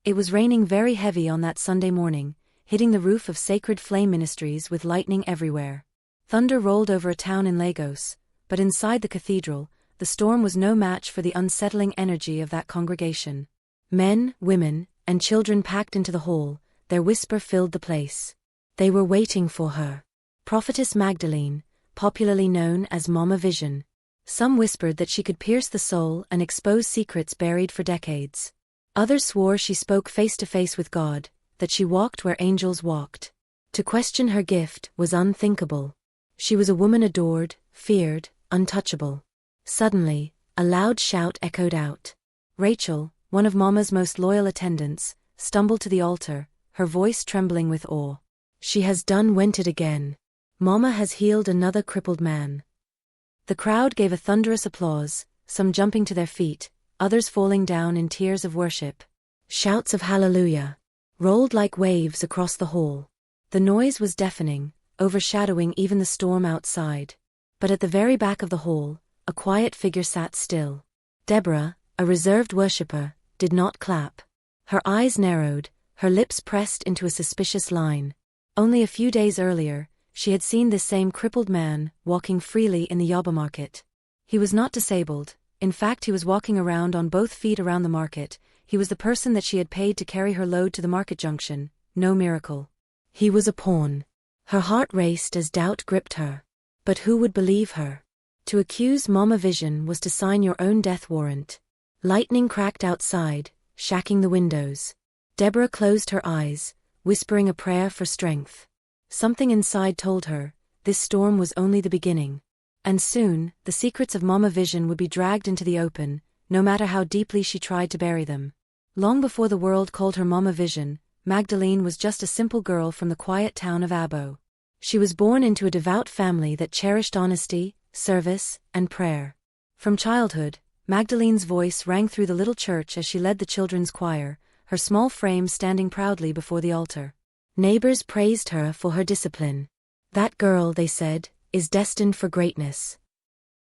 It was raining very heavy on that Sunday morning, hitting the roof of Sacred Flame Ministries with lightning everywhere. Thunder rolled over a town in Lagos, but inside the cathedral, the storm was no match for the unsettling energy of that congregation. Men, women, and children packed into the hall, their whisper filled the place. They were waiting for her. Prophetess Magdalene, popularly known as Mama Vision. Some whispered that she could pierce the soul and expose secrets buried for decades. Others swore she spoke face to face with God, that she walked where angels walked. To question her gift was unthinkable. She was a woman adored, feared, untouchable. Suddenly, a loud shout echoed out. Rachel, one of Mama's most loyal attendants, stumbled to the altar, her voice trembling with awe. She has went it again. Mama has healed another crippled man. The crowd gave a thunderous applause, some jumping to their feet, others falling down in tears of worship. Shouts of hallelujah rolled like waves across the hall. The noise was deafening, overshadowing even the storm outside. But at the very back of the hall, a quiet figure sat still. Deborah, a reserved worshipper, did not clap. Her eyes narrowed, her lips pressed into a suspicious line. Only a few days earlier, she had seen this same crippled man walking freely in the Yoba market. He was not disabled, in fact he was walking around on both feet around the market. He was the person that she had paid to carry her load to the market junction. No miracle. He was a pawn. Her heart raced as doubt gripped her. But who would believe her? To accuse Mama Vision was to sign your own death warrant. Lightning cracked outside, shacking the windows. Deborah closed her eyes, whispering a prayer for strength. Something inside told her, this storm was only the beginning. And soon, the secrets of Mama Vision would be dragged into the open, no matter how deeply she tried to bury them. Long before the world called her Mama Vision, Magdalene was just a simple girl from the quiet town of Abo. She was born into a devout family that cherished honesty, service, and prayer. From childhood, Magdalene's voice rang through the little church as she led the children's choir, her small frame standing proudly before the altar. Neighbors praised her for her discipline. That girl, they said, is destined for greatness.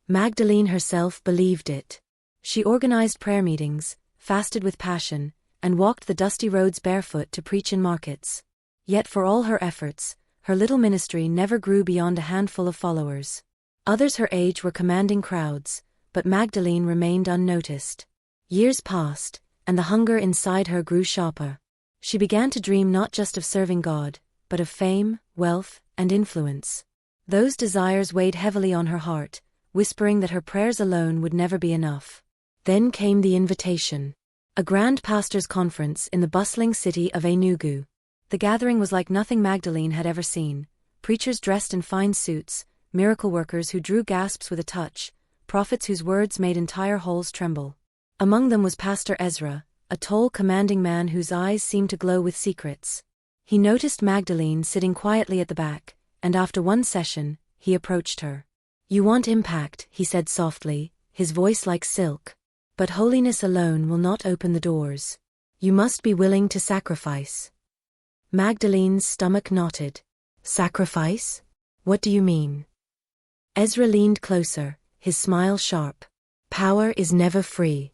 Magdalene herself believed it. She organized prayer meetings, fasted with passion, and walked the dusty roads barefoot to preach in markets. Yet for all her efforts, her little ministry never grew beyond a handful of followers. Others her age were commanding crowds, but Magdalene remained unnoticed. Years passed, and the hunger inside her grew sharper. She began to dream not just of serving God, but of fame, wealth, and influence. Those desires weighed heavily on her heart, whispering that her prayers alone would never be enough. Then came the invitation. A grand pastors' conference in the bustling city of Enugu. The gathering was like nothing Magdalene had ever seen. Preachers dressed in fine suits, miracle workers who drew gasps with a touch, prophets whose words made entire halls tremble. Among them was Pastor Ezra, a tall commanding man whose eyes seemed to glow with secrets. He noticed Magdalene sitting quietly at the back, and after one session, he approached her. "You want impact," he said softly, his voice like silk. "But holiness alone will not open the doors. You must be willing to sacrifice." Magdalene's stomach knotted. "Sacrifice? What do you mean?" Ezra leaned closer, his smile sharp. "Power is never free."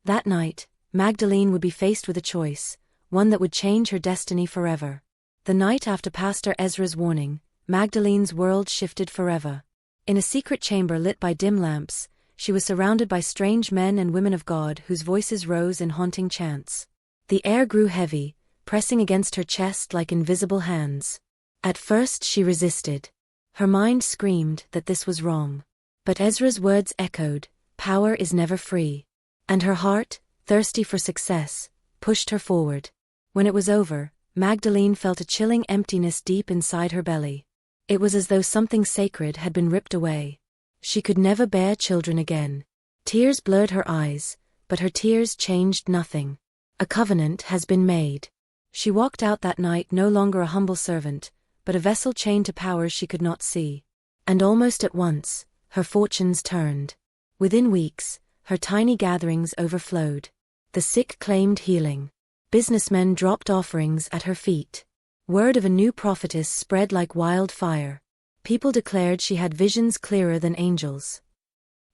That night, Magdalene would be faced with a choice, one that would change her destiny forever. The night after Pastor Ezra's warning, Magdalene's world shifted forever. In a secret chamber lit by dim lamps, she was surrounded by strange men and women of God whose voices rose in haunting chants. The air grew heavy, pressing against her chest like invisible hands. At first she resisted. Her mind screamed that this was wrong. But Ezra's words echoed, "Power is never free." And her heart, thirsty for success, pushed her forward. When it was over, Magdalene felt a chilling emptiness deep inside her belly. It was as though something sacred had been ripped away. She could never bear children again. Tears blurred her eyes, but her tears changed nothing. A covenant has been made. She walked out that night no longer a humble servant, but a vessel chained to powers she could not see. And almost at once, her fortunes turned. Within weeks, her tiny gatherings overflowed. The sick claimed healing. Businessmen dropped offerings at her feet. Word of a new prophetess spread like wildfire. People declared she had visions clearer than angels.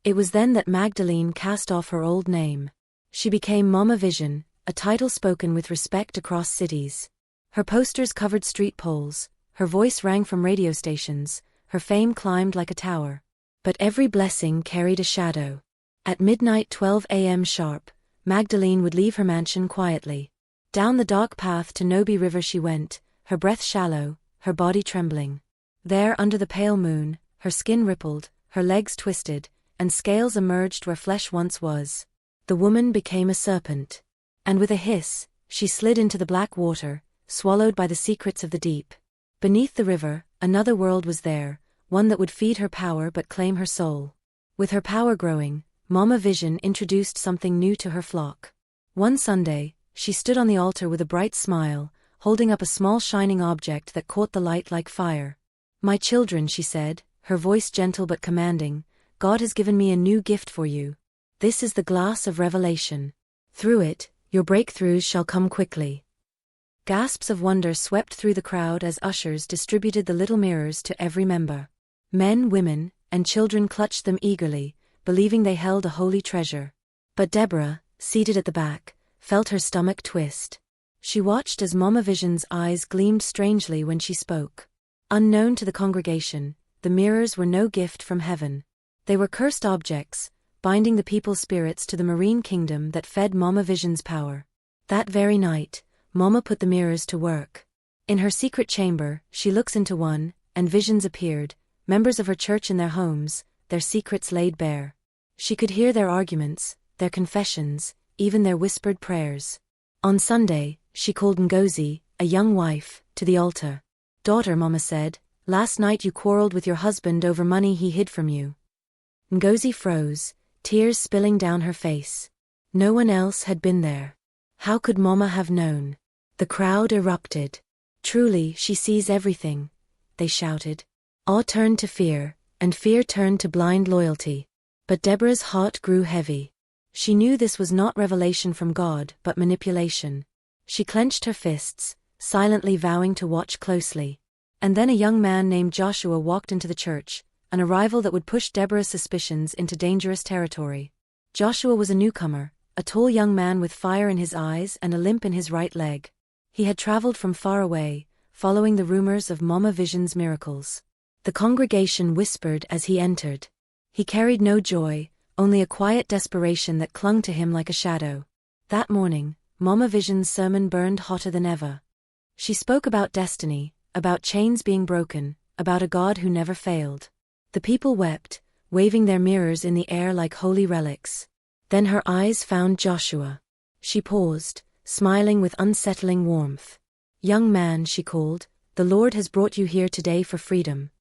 It was then that Magdalene cast off her old name. She became Mama Vision, a title spoken with respect across cities. Her posters covered street poles, her voice rang from radio stations, her fame climbed like a tower. But every blessing carried a shadow. At midnight 12 a.m. sharp, Magdalene would leave her mansion quietly. Down the dark path to Nobi River she went, her breath shallow, her body trembling. There under the pale moon, her skin rippled, her legs twisted, and scales emerged where flesh once was. The woman became a serpent. And with a hiss, she slid into the black water, swallowed by the secrets of the deep. Beneath the river, another world was there, one that would feed her power but claim her soul. With her power growing, Mama Vision introduced something new to her flock. One Sunday, she stood on the altar with a bright smile, holding up a small shining object that caught the light like fire. "My children," she said, her voice gentle but commanding, "God has given me a new gift for you. This is the glass of revelation. Through it, your breakthroughs shall come quickly." Gasps of wonder swept through the crowd as ushers distributed the little mirrors to every member. Men, women, and children clutched them eagerly, believing they held a holy treasure. But Deborah, seated at the back, felt her stomach twist. She watched as Mama Vision's eyes gleamed strangely when she spoke. Unknown to the congregation, the mirrors were no gift from heaven. They were cursed objects, binding the people's spirits to the marine kingdom that fed Mama Vision's power. That very night, Mama put the mirrors to work. In her secret chamber, she looks into one, and visions appeared, members of her church in their homes, their secrets laid bare. She could hear their arguments, their confessions, even their whispered prayers. On Sunday, she called Ngozi, a young wife, to the altar. "Daughter," Mama said, "last night you quarreled with your husband over money he hid from you." Ngozi froze, tears spilling down her face. No one else had been there. How could Mama have known? The crowd erupted. "Truly, she sees everything," they shouted. Awe turned to fear, and fear turned to blind loyalty. But Deborah's heart grew heavy. She knew this was not revelation from God but manipulation. She clenched her fists, silently vowing to watch closely. And then a young man named Joshua walked into the church, an arrival that would push Deborah's suspicions into dangerous territory. Joshua was a newcomer, a tall young man with fire in his eyes and a limp in his right leg. He had traveled from far away, following the rumors of Mama Vision's miracles. The congregation whispered as he entered. He carried no joy, only a quiet desperation that clung to him like a shadow. That morning, Mama Vision's sermon burned hotter than ever. She spoke about destiny, about chains being broken, about a God who never failed. The people wept, waving their mirrors in the air like holy relics. Then her eyes found Joshua. She paused, smiling with unsettling warmth. "Young man," she called, "the Lord has brought you here today for freedom."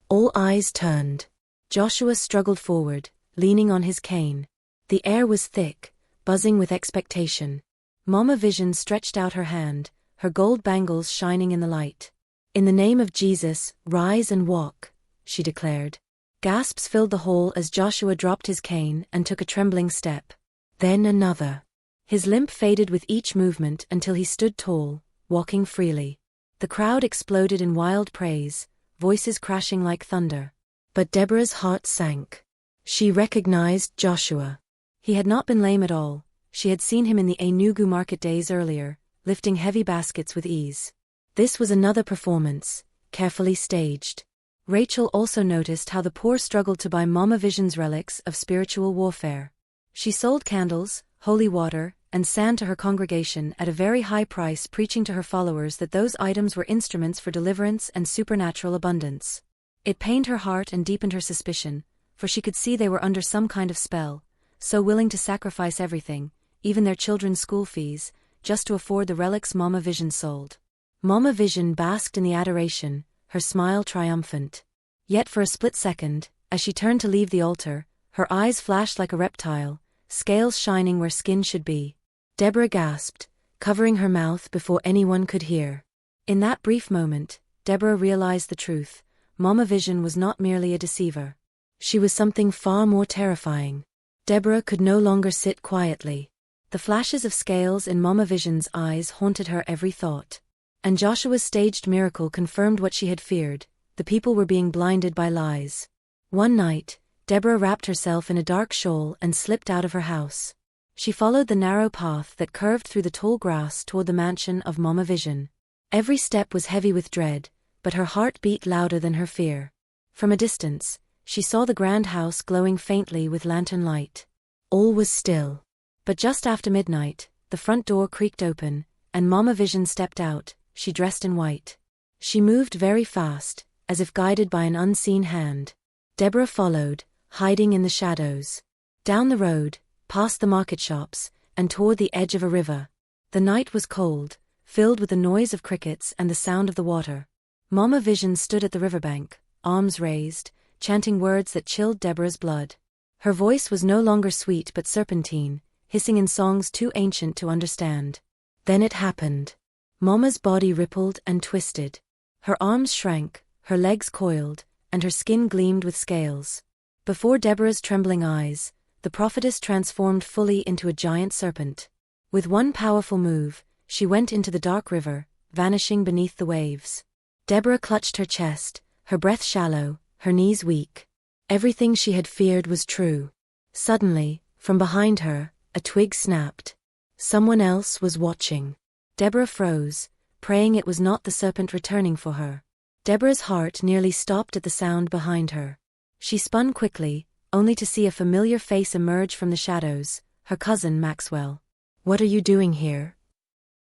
All eyes turned. Joshua struggled forward, leaning on his cane. The air was thick, buzzing with expectation. Mama Vision stretched out her hand, her gold bangles shining in the light. "In the name of Jesus, rise and walk," she declared. Gasps filled the hall as Joshua dropped his cane and took a trembling step. Then another. His limp faded with each movement until he stood tall, walking freely. The crowd exploded in wild praise, voices crashing like thunder. But Deborah's heart sank. She recognized Joshua. He had not been lame at all. She had seen him in the Enugu market days earlier, lifting heavy baskets with ease. This was another performance, carefully staged. Rachel also noticed how the poor struggled to buy Mama Vision's relics of spiritual warfare. She sold candles, holy water, and sand to her congregation at a very high price, preaching to her followers that those items were instruments for deliverance and supernatural abundance. It pained her heart and deepened her suspicion, for she could see they were under some kind of spell, so willing to sacrifice everything, even their children's school fees, just to afford the relics Mama Vision sold. Mama Vision basked in the adoration, her smile triumphant. Yet for a split second, as she turned to leave the altar, her eyes flashed like a reptile, scales shining where skin should be. Deborah gasped, covering her mouth before anyone could hear. In that brief moment, Deborah realized the truth. Mama Vision was not merely a deceiver. She was something far more terrifying. Deborah could no longer sit quietly. The flashes of scales in Mama Vision's eyes haunted her every thought. And Joshua's staged miracle confirmed what she had feared. The people were being blinded by lies. One night, Deborah wrapped herself in a dark shawl and slipped out of her house. She followed the narrow path that curved through the tall grass toward the mansion of Mama Vision. Every step was heavy with dread, but her heart beat louder than her fear. From a distance, she saw the grand house glowing faintly with lantern light. All was still. But just after midnight, the front door creaked open, and Mama Vision stepped out, she dressed in white. She moved very fast, as if guided by an unseen hand. Deborah followed, hiding in the shadows. Down the road, past the market shops, and toward the edge of a river. The night was cold, filled with the noise of crickets and the sound of the water. Mama Vision stood at the riverbank, arms raised, chanting words that chilled Deborah's blood. Her voice was no longer sweet but serpentine, hissing in songs too ancient to understand. Then it happened. Mama's body rippled and twisted. Her arms shrank, her legs coiled, and her skin gleamed with scales. Before Deborah's trembling eyes, the prophetess transformed fully into a giant serpent. With one powerful move, she went into the dark river, vanishing beneath the waves. Deborah clutched her chest, her breath shallow, her knees weak. Everything she had feared was true. Suddenly, from behind her, a twig snapped. Someone else was watching. Deborah froze, praying it was not the serpent returning for her. Deborah's heart nearly stopped at the sound behind her. She spun quickly, only to see a familiar face emerge from the shadows, her cousin Maxwell. "What are you doing here?"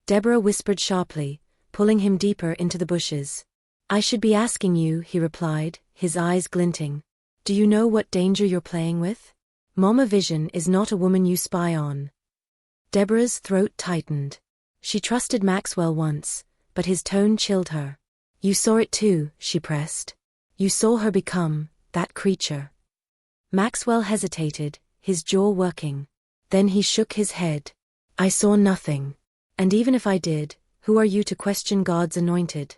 Deborah whispered sharply, pulling him deeper into the bushes. "I should be asking you," he replied, his eyes glinting. "Do you know what danger you're playing with? Mama Vision is not a woman you spy on." Deborah's throat tightened. She trusted Maxwell once, but his tone chilled her. "You saw it too," she pressed. "You saw her become that creature." Maxwell hesitated, his jaw working. Then he shook his head. "I saw nothing. And even if I did, who are you to question God's anointed?"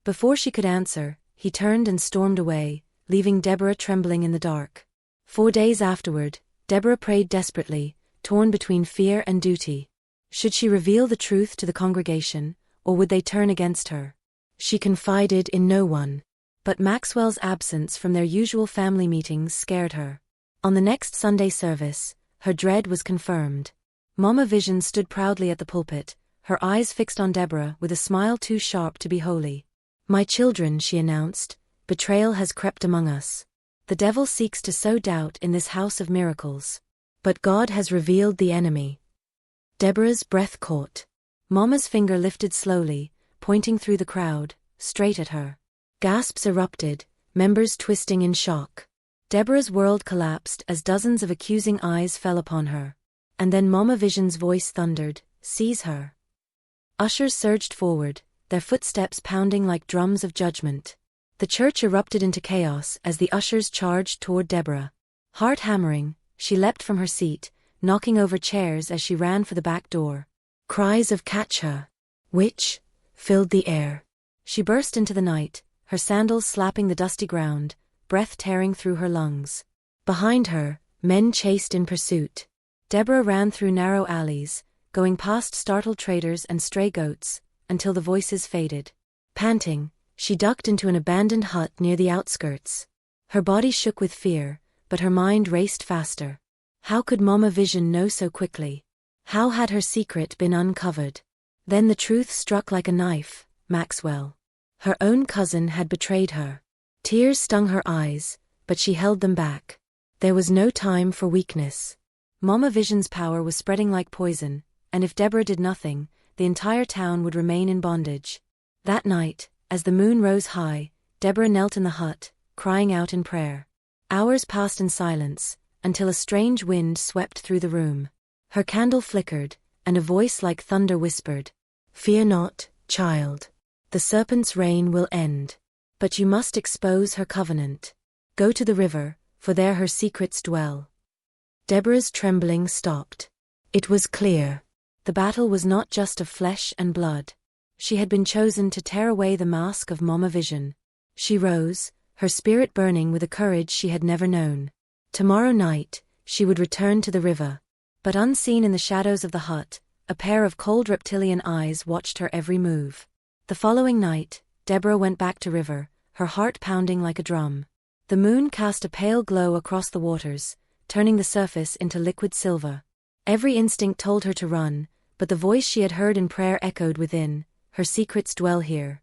Before she could answer, he turned and stormed away, leaving Deborah trembling in the dark. 4 days afterward, Deborah prayed desperately, torn between fear and duty. Should she reveal the truth to the congregation, or would they turn against her? She confided in no one. But Maxwell's absence from their usual family meetings scared her. On the next Sunday service, her dread was confirmed. Mama Vision stood proudly at the pulpit, her eyes fixed on Deborah with a smile too sharp to be holy. "My children," she announced, "betrayal has crept among us. The devil seeks to sow doubt in this house of miracles. But God has revealed the enemy." Deborah's breath caught. Mama's finger lifted slowly, pointing through the crowd, straight at her. Gasps erupted, members twisting in shock. Deborah's world collapsed as dozens of accusing eyes fell upon her. And then Mama Vision's voice thundered, "Seize her." Ushers surged forward, their footsteps pounding like drums of judgment. The church erupted into chaos as the ushers charged toward Deborah. Heart hammering, she leapt from her seat, knocking over chairs as she ran for the back door. Cries of "Catch her! Witch!" filled the air. She burst into the night, her sandals slapping the dusty ground, breath tearing through her lungs. Behind her, men chased in pursuit. Deborah ran through narrow alleys, going past startled traders and stray goats, until the voices faded. Panting, she ducked into an abandoned hut near the outskirts. Her body shook with fear, but her mind raced faster. How could Mama Vision know so quickly? How had her secret been uncovered? Then the truth struck like a knife: Maxwell. Her own cousin had betrayed her. Tears stung her eyes, but she held them back. There was no time for weakness. Mama Vision's power was spreading like poison, and if Deborah did nothing, the entire town would remain in bondage. That night, as the moon rose high, Deborah knelt in the hut, crying out in prayer. Hours passed in silence, until a strange wind swept through the room. Her candle flickered, and a voice like thunder whispered, "Fear not, child. The serpent's reign will end. But you must expose her covenant. Go to the river, for there her secrets dwell." Deborah's trembling stopped. It was clear. The battle was not just of flesh and blood. She had been chosen to tear away the mask of Mama Vision. She rose, her spirit burning with a courage she had never known. Tomorrow night, she would return to the river. But unseen in the shadows of the hut, a pair of cold reptilian eyes watched her every move. The following night, Deborah went back to river, her heart pounding like a drum. The moon cast a pale glow across the waters, turning the surface into liquid silver. Every instinct told her to run, but the voice she had heard in prayer echoed within, "Her secrets dwell here."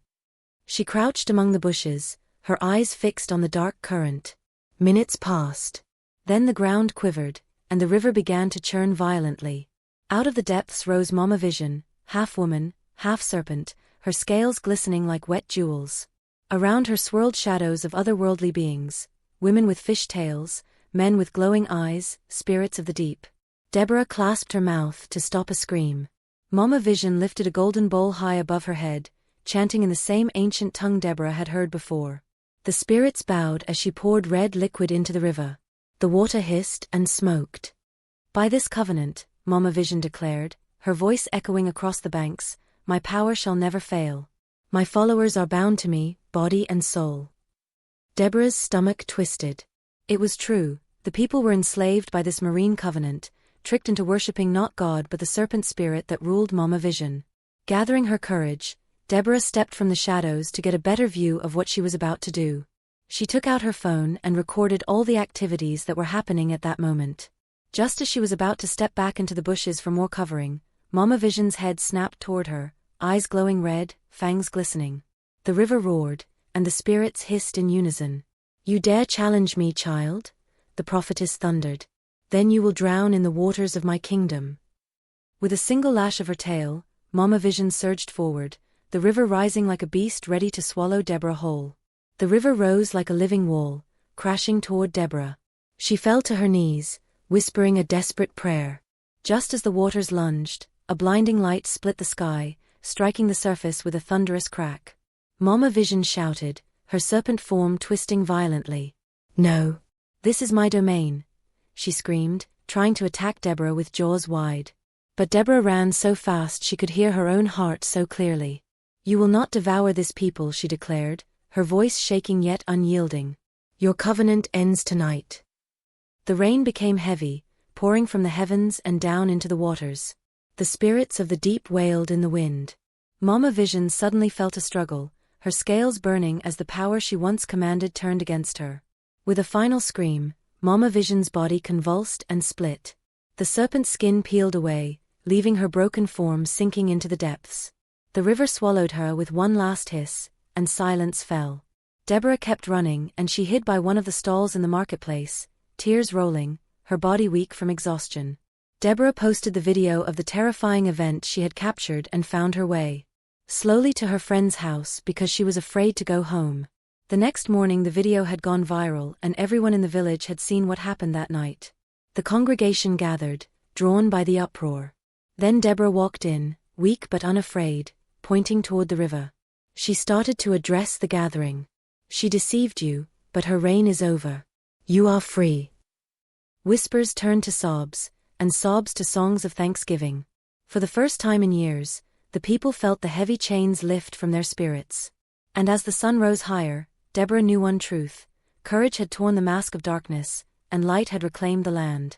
She crouched among the bushes, her eyes fixed on the dark current. Minutes passed. Then the ground quivered, and the river began to churn violently. Out of the depths rose Mama Vision, half woman, half serpent, her scales glistening like wet jewels. Around her swirled shadows of otherworldly beings, women with fish tails, men with glowing eyes, spirits of the deep. Deborah clasped her mouth to stop a scream. Mama Vision lifted a golden bowl high above her head, chanting in the same ancient tongue Deborah had heard before. The spirits bowed as she poured red liquid into the river. The water hissed and smoked. "By this covenant," Mama Vision declared, her voice echoing across the banks, "my power shall never fail. My followers are bound to me, body and soul." Deborah's stomach twisted. It was true, the people were enslaved by this marine covenant, tricked into worshipping not God but the serpent spirit that ruled Mama Vision. Gathering her courage, Deborah stepped from the shadows to get a better view of what she was about to do. She took out her phone and recorded all the activities that were happening at that moment. Just as she was about to step back into the bushes for more covering, Mama Vision's head snapped toward her, eyes glowing red, fangs glistening. The river roared, and the spirits hissed in unison. "You dare challenge me, child?" the prophetess thundered. "Then you will drown in the waters of my kingdom." With a single lash of her tail, Mama Vision surged forward, the river rising like a beast ready to swallow Deborah whole. The river rose like a living wall, crashing toward Deborah. She fell to her knees, whispering a desperate prayer. Just as the waters lunged, a blinding light split the sky, striking the surface with a thunderous crack. Mama Vision shouted, her serpent form twisting violently. "No! This is my domain," she screamed, trying to attack Deborah with jaws wide. But Deborah ran so fast she could hear her own heart so clearly. "You will not devour this people," she declared, her voice shaking yet unyielding. "Your covenant ends tonight." The rain became heavy, pouring from the heavens and down into the waters. The spirits of the deep wailed in the wind. Mama Vision suddenly felt a struggle, her scales burning as the power she once commanded turned against her. With a final scream, Mama Vision's body convulsed and split. The serpent's skin peeled away, leaving her broken form sinking into the depths. The river swallowed her with one last hiss, and silence fell. Deborah kept running, and she hid by one of the stalls in the marketplace, tears rolling, her body weak from exhaustion. Deborah posted the video of the terrifying event she had captured and found her way slowly to her friend's house because she was afraid to go home. The next morning the video had gone viral and everyone in the village had seen what happened that night. The congregation gathered, drawn by the uproar. Then Deborah walked in, weak but unafraid, pointing toward the river. She started to address the gathering. "She deceived you, but her reign is over. You are free." Whispers turned to sobs, and sobs to songs of thanksgiving. For the first time in years, the people felt the heavy chains lift from their spirits. And as the sun rose higher, Deborah knew one truth: courage had torn the mask of darkness, and light had reclaimed the land.